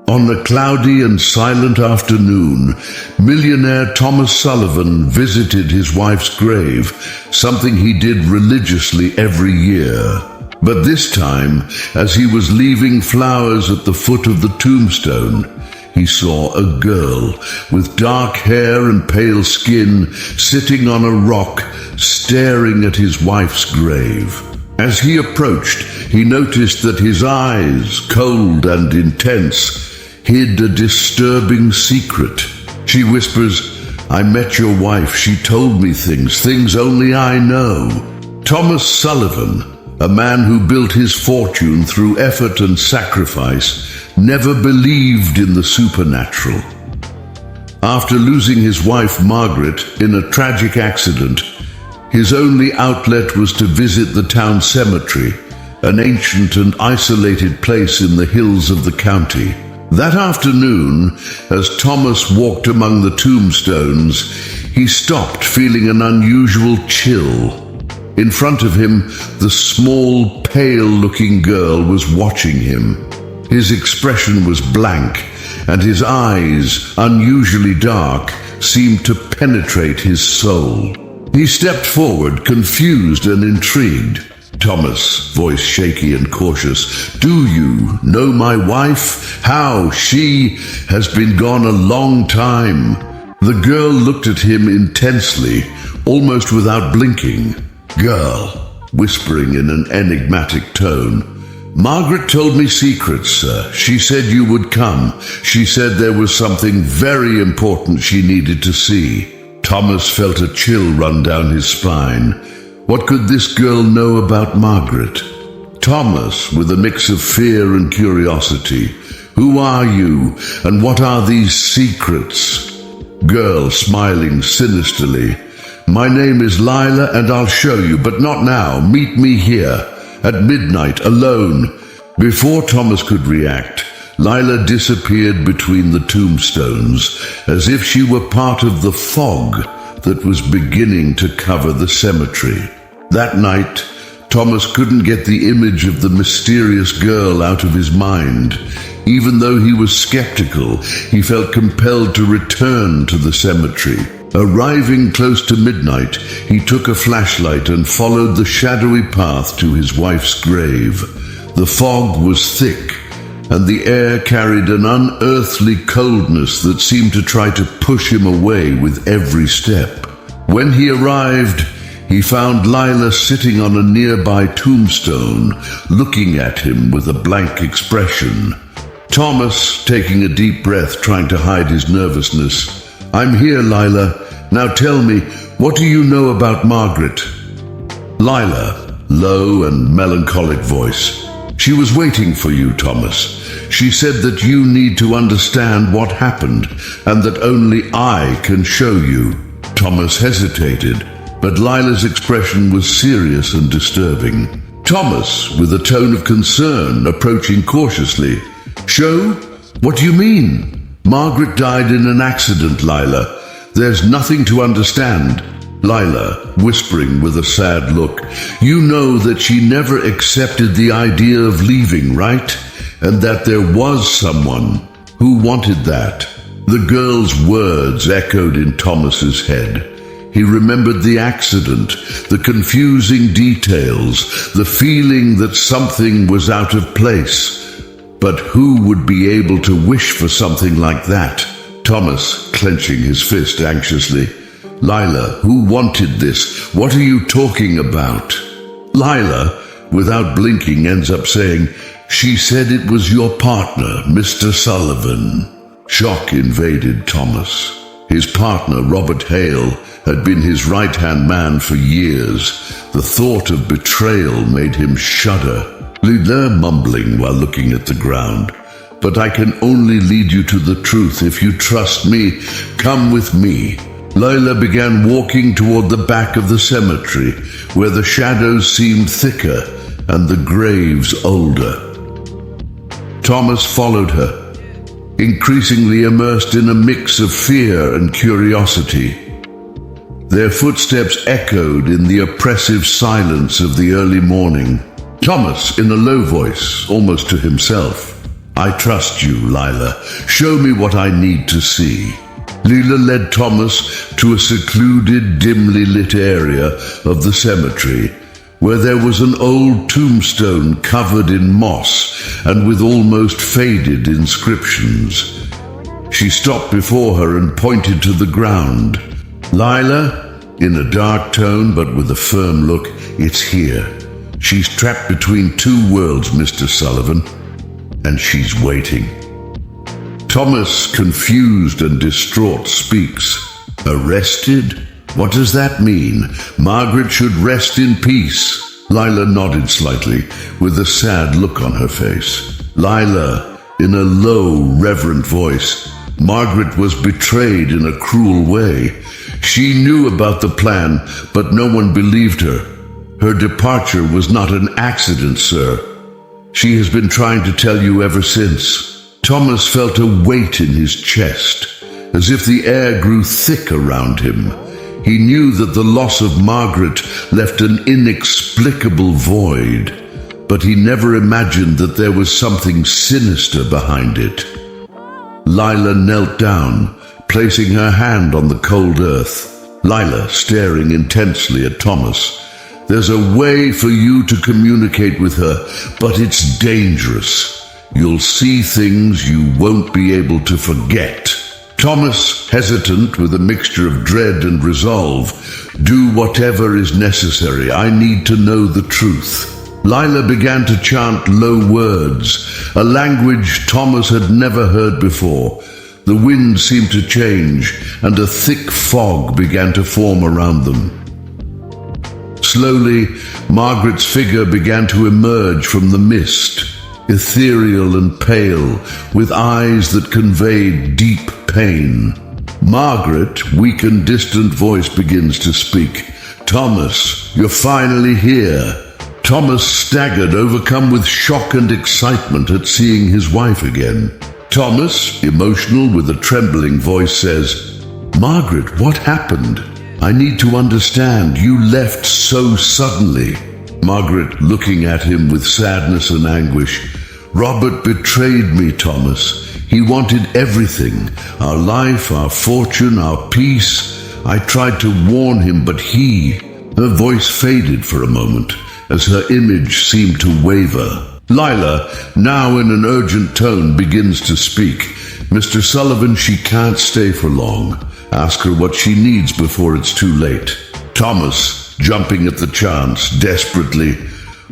On a cloudy and silent afternoon, millionaire Thomas Sullivan visited his wife's grave, something he did religiously every year. But this time, as he was leaving flowers at the foot of the tombstone, he saw a girl with dark hair and pale skin sitting on a rock, staring at his wife's grave. As he approached, he noticed that his eyes, cold and intense, hid a disturbing secret. She whispers, "I met your wife. She told me things only I know." Thomas Sullivan, a man who built his fortune through effort and sacrifice, never believed in the supernatural. After losing his wife Margaret in a tragic accident, his only outlet was to visit the town cemetery, an ancient and isolated place in the hills of the county. That afternoon, as Thomas walked among the tombstones, he stopped, feeling an unusual chill. In front of him, the small, pale-looking girl was watching him. His expression was blank, and his eyes, unusually dark, seemed to penetrate his soul. He stepped forward, confused and intrigued. "Thomas," voice shaky and cautious, "do you know my wife? How? She has been gone a long time." The girl looked at him intensely, almost without blinking. "Girl," whispering in an enigmatic tone, "Margaret told me secrets, sir. She said you would come. She said there was something very important she needed to see." Thomas felt a chill run down his spine. What could this girl know about Margaret? Thomas, with a mix of fear and curiosity, "Who are you, and what are these secrets?" Girl, smiling sinisterly, "My name is Lila, and I'll show you, but not now. Meet me here, at midnight, alone." Before Thomas could react, Lila disappeared between the tombstones, as if she were part of the fog that was beginning to cover the cemetery. That night, Thomas couldn't get the image of the mysterious girl out of his mind. Even though he was skeptical, he felt compelled to return to the cemetery. Arriving close to midnight, he took a flashlight and followed the shadowy path to his wife's grave. The fog was thick, and the air carried an unearthly coldness that seemed to try to push him away with every step. When he arrived, he found Lila sitting on a nearby tombstone, looking at him with a blank expression. Thomas, taking a deep breath, trying to hide his nervousness, "I'm here, Lila. Now tell me, what do you know about Margaret?" Lila, low and melancholic voice, "She was waiting for you, Thomas. She said that you need to understand what happened, and that only I can show you." Thomas hesitated, but Lila's expression was serious and disturbing. Thomas, with a tone of concern, approaching cautiously, "Show? What do you mean?" "Margaret died in an accident, Lila. There's nothing to understand." Lila, whispering with a sad look, "You know that she never accepted the idea of leaving, right? And that there was someone who wanted that." The girl's words echoed in Thomas's head. He remembered the accident, the confusing details, the feeling that something was out of place. But who would be able to wish for something like that? Thomas, clenching his fist anxiously, "Lila, who wanted this? What are you talking about?" Lila, without blinking, ends up saying, "She said it was your partner, Mr. Sullivan." Shock invaded Thomas. His partner, Robert Hale, had been his right-hand man for years. The thought of betrayal made him shudder. Lila mumbling while looking at the ground, "But I can only lead you to the truth if you trust me. Come with me." Lila began walking toward the back of the cemetery, where the shadows seemed thicker and the graves older. Thomas followed her, increasingly immersed in a mix of fear and curiosity. Their footsteps echoed in the oppressive silence of the early morning. Thomas, in a low voice, almost to himself, I trust you, Lila. Show me what I need to see. Lila led Thomas to a secluded, dimly lit area of the cemetery, where there was an old tombstone covered in moss and with almost faded inscriptions. She stopped before her and pointed to the ground. Lila, in a dark tone but with a firm look, it's here. She's trapped between two worlds, Mr. Sullivan, and she's waiting. Thomas, confused and distraught, speaks. Arrested? What does that mean? Margaret should rest in peace. Lila nodded slightly, with a sad look on her face. Lila, in a low, reverent voice, Margaret was betrayed in a cruel way. She knew about the plan, but no one believed her. Her departure was not an accident, sir. She has been trying to tell you ever since. Thomas felt a weight in his chest, as if the air grew thick around him. He knew that the loss of Margaret left an inexplicable void, but he never imagined that there was something sinister behind it. Lila knelt down, placing her hand on the cold earth. Lila staring intensely at Thomas. There's a way for you to communicate with her, but it's dangerous. You'll see things you won't be able to forget. Thomas, hesitant with a mixture of dread and resolve, do whatever is necessary. I need to know the truth. Lila began to chant low words, a language Thomas had never heard before. The wind seemed to change, and a thick fog began to form around them. Slowly, Margaret's figure began to emerge from the mist, ethereal and pale, with eyes that conveyed deep pain. Margaret, weak and distant voice begins to speak. Thomas, you're finally here. Thomas staggered, overcome with shock and excitement at seeing his wife again. Thomas, emotional with a trembling voice, says, Margaret, what happened? I need to understand. You left so suddenly. Margaret, looking at him with sadness and anguish. Robert betrayed me, Thomas. He wanted everything, our life, our fortune, our peace. I tried to warn him, but her voice faded for a moment as her image seemed to waver. Lila, now in an urgent tone, begins to speak. Mr. Sullivan, she can't stay for long. Ask her what she needs before it's too late. Thomas, jumping at the chance, desperately.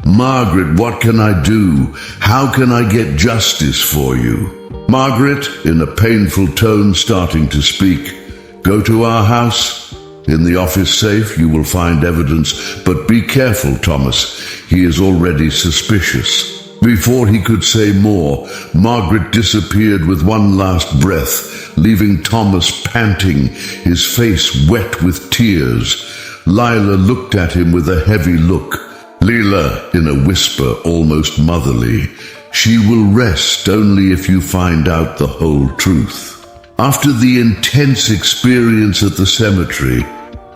Margaret, what can I do? How can I get justice for you? Margaret, in a painful tone, starting to speak. Go to our house. In the office safe, you will find evidence, but be careful, Thomas. He is already suspicious. Before he could say more, Margaret disappeared with one last breath, leaving Thomas panting, his face wet with tears. Lila looked at him with a heavy look. Lila, in a whisper almost motherly, she will rest only if you find out the whole truth. After the intense experience at the cemetery,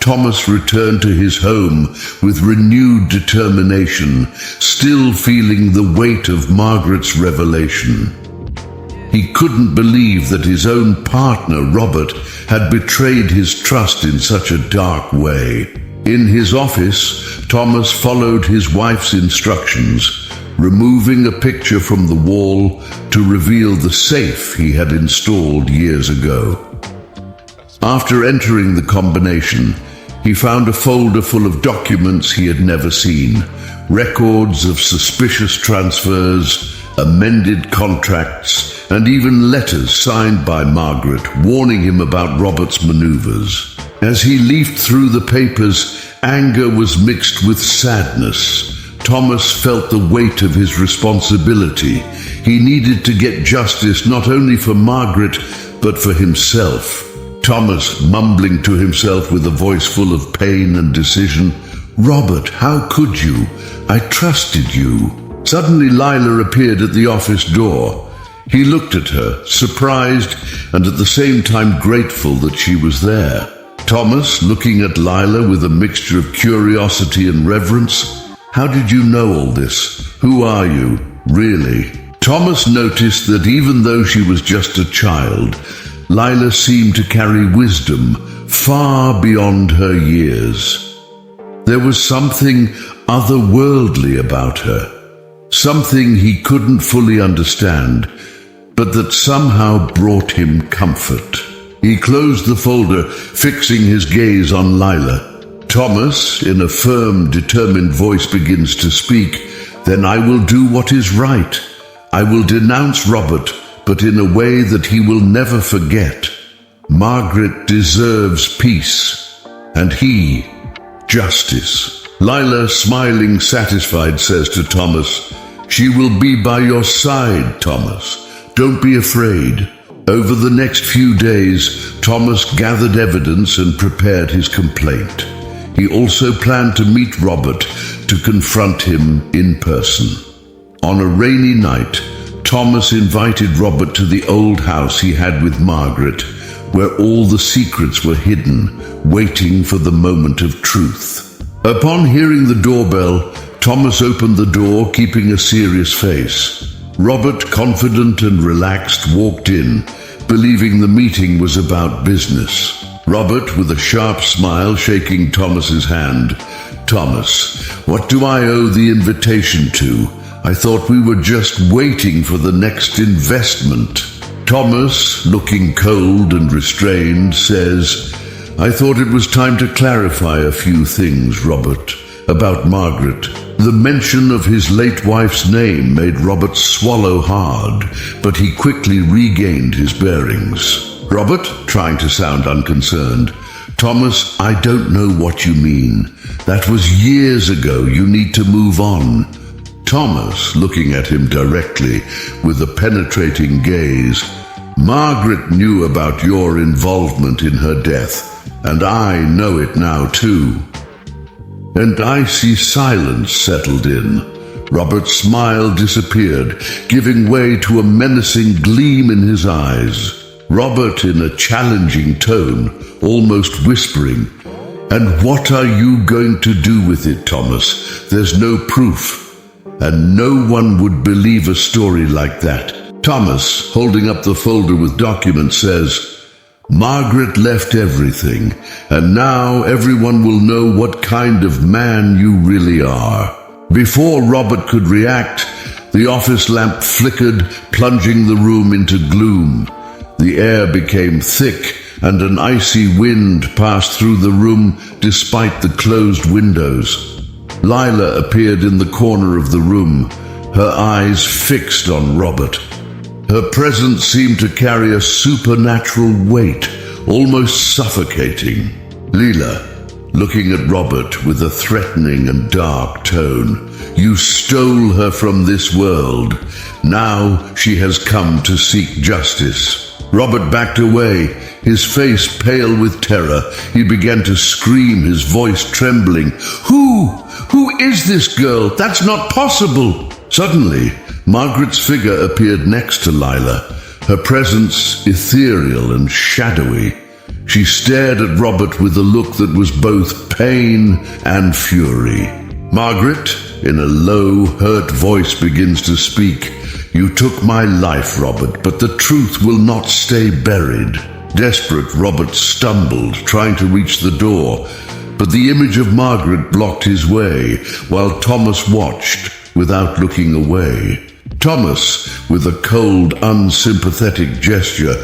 Thomas returned to his home with renewed determination, still feeling the weight of Margaret's revelation. He couldn't believe that his own partner, Robert, had betrayed his trust in such a dark way. In his office, Thomas followed his wife's instructions, removing a picture from the wall to reveal the safe he had installed years ago. After entering the combination, he found a folder full of documents he had never seen, records of suspicious transfers, amended contracts, and even letters signed by Margaret warning him about Robert's maneuvers. As he leafed through the papers, anger was mixed with sadness. Thomas felt the weight of his responsibility. He needed to get justice not only for Margaret, but for himself. Thomas, mumbling to himself with a voice full of pain and decision, Robert, how could you? I trusted you. Suddenly Lila appeared at the office door. He looked at her, surprised and at the same time grateful that she was there. Thomas, looking at Lila with a mixture of curiosity and reverence, how did you know all this? Who are you, really? Thomas noticed that even though she was just a child, Lila seemed to carry wisdom far beyond her years. There was something otherworldly about her, something he couldn't fully understand, but that somehow brought him comfort. He closed the folder, fixing his gaze on Lila. Thomas, in a firm, determined voice, begins to speak. "Then I will do what is right. I will denounce Robert, but in a way that he will never forget. Margaret deserves peace, and he, justice." Lila, smiling satisfied, says to Thomas, "She will be by your side, Thomas. Don't be afraid." Over the next few days, Thomas gathered evidence and prepared his complaint. He also planned to meet Robert to confront him in person. On a rainy night, Thomas invited Robert to the old house he had with Margaret, where all the secrets were hidden, waiting for the moment of truth. Upon hearing the doorbell, Thomas opened the door, keeping a serious face. Robert, confident and relaxed, walked in, believing the meeting was about business. Robert, with a sharp smile, shaking Thomas's hand. "Thomas, what do I owe the invitation to? I thought we were just waiting for the next investment." Thomas, looking cold and restrained, says, "I thought it was time to clarify a few things, Robert, about Margaret." The mention of his late wife's name made Robert swallow hard, but he quickly regained his bearings. Robert, trying to sound unconcerned, "Thomas, I don't know what you mean. That was years ago. You need to move on." Thomas, looking at him directly with a penetrating gaze, "Margaret knew about your involvement in her death, and I know it now too." An icy silence settled in. Robert's smile disappeared, giving way to a menacing gleam in his eyes. Robert, in a challenging tone, almost whispering, "And what are you going to do with it, Thomas? There's no proof, and no one would believe a story like that." Thomas, holding up the folder with documents, says, "Margaret left everything, and now everyone will know what kind of man you really are." Before Robert could react, the office lamp flickered, plunging the room into gloom. The air became thick, and an icy wind passed through the room despite the closed windows. Lila appeared in the corner of the room, her eyes fixed on Robert. Her presence seemed to carry a supernatural weight, almost suffocating. Lila, looking at Robert with a threatening and dark tone, "You stole her from this world. Now she has come to seek justice." Robert backed away, his face pale with terror. He began to scream, his voice trembling. Who is this girl? That's not possible." Suddenly, Margaret's figure appeared next to Lila, her presence ethereal and shadowy. She stared at Robert with a look that was both pain and fury. Margaret, in a low, hurt voice, begins to speak. "You took my life, Robert, but the truth will not stay buried." Desperate, Robert stumbled, trying to reach the door, but the image of Margaret blocked his way, while Thomas watched without looking away. Thomas, with a cold, unsympathetic gesture,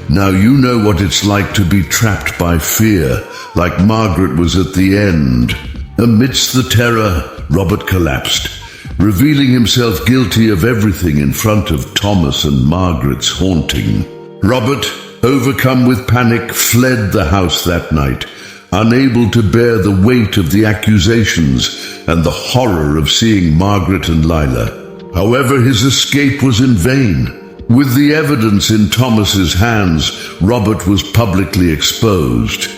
"Now you know what it's like to be trapped by fear, like Margaret was at the end." Amidst the terror, Robert collapsed, revealing himself guilty of everything in front of Thomas and Margaret's haunting. Robert, overcome with panic, fled the house that night, unable to bear the weight of the accusations and the horror of seeing Margaret and Lila. However, his escape was in vain. With the evidence in Thomas's hands, Robert was publicly exposed,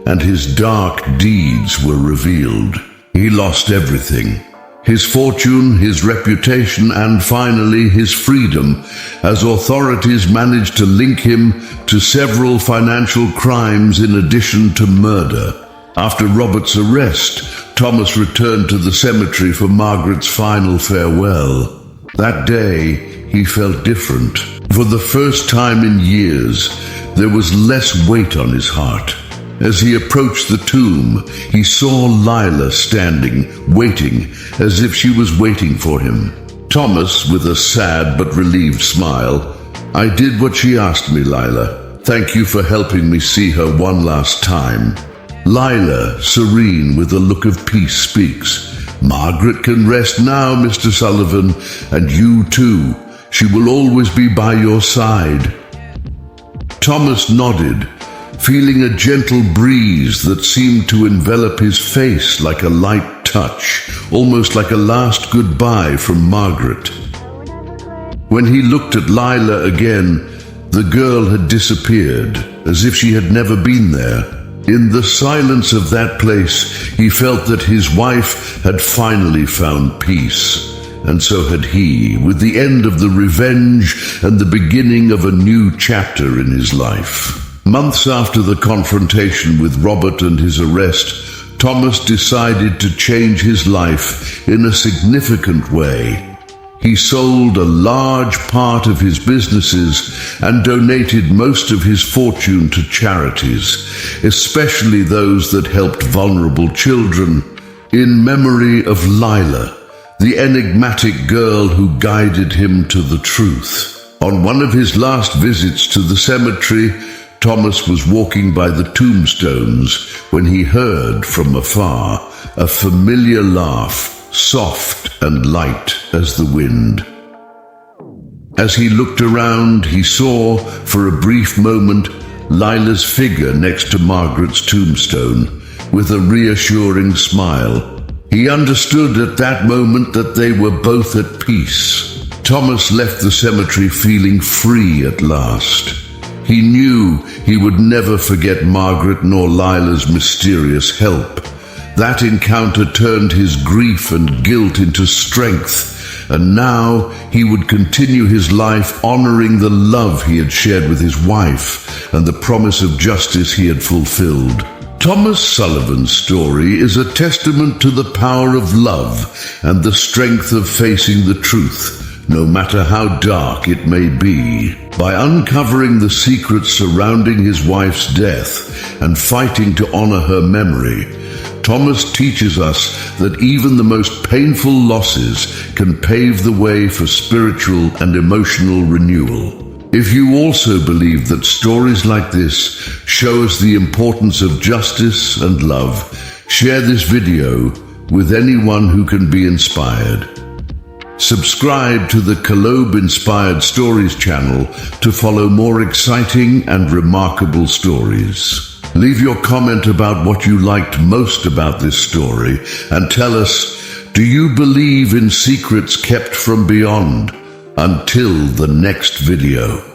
and his dark deeds were revealed. He lost everything: his fortune, his reputation, and finally his freedom, as authorities managed to link him to several financial crimes in addition to murder. After Robert's arrest, Thomas returned to the cemetery for Margaret's final farewell. That day, he felt different. For the first time in years, there was less weight on his heart. As he approached the tomb, he saw Lila standing, waiting, as if she was waiting for him. Thomas, with a sad but relieved smile, "I did what she asked me, Lila. Thank you for helping me see her one last time." Lila, serene with a look of peace, speaks, "Margaret can rest now, Mr. Sullivan, and you too. She will always be by your side." Thomas nodded, feeling a gentle breeze that seemed to envelop his face like a light touch, almost like a last goodbye from Margaret. When he looked at Lila again, the girl had disappeared, as if she had never been there. In the silence of that place, he felt that his wife had finally found peace. And so had he, with the end of the revenge and the beginning of a new chapter in his life. Months after the confrontation with Robert and his arrest, Thomas decided to change his life in a significant way. He sold a large part of his businesses and donated most of his fortune to charities, especially those that helped vulnerable children, in memory of Lila, the enigmatic girl who guided him to the truth. On one of his last visits to the cemetery, Thomas was walking by the tombstones when he heard from afar a familiar laugh, soft and light as the wind. As he looked around, he saw, for a brief moment, Lila's figure next to Margaret's tombstone, with a reassuring smile. He understood at that moment that they were both at peace. Thomas left the cemetery feeling free at last. He knew he would never forget Margaret nor Lila's mysterious help. That encounter turned his grief and guilt into strength, and now he would continue his life honoring the love he had shared with his wife and the promise of justice he had fulfilled. Thomas Sullivan's story is a testament to the power of love and the strength of facing the truth, no matter how dark it may be. By uncovering the secrets surrounding his wife's death and fighting to honor her memory, Thomas teaches us that even the most painful losses can pave the way for spiritual and emotional renewal. If you also believe that stories like this show us the importance of justice and love, share this video with anyone who can be inspired. Subscribe to the Kollobe Inspired Stories channel to follow more exciting and remarkable stories. Leave your comment about what you liked most about this story and tell us, do you believe in secrets kept from beyond? Until the next video.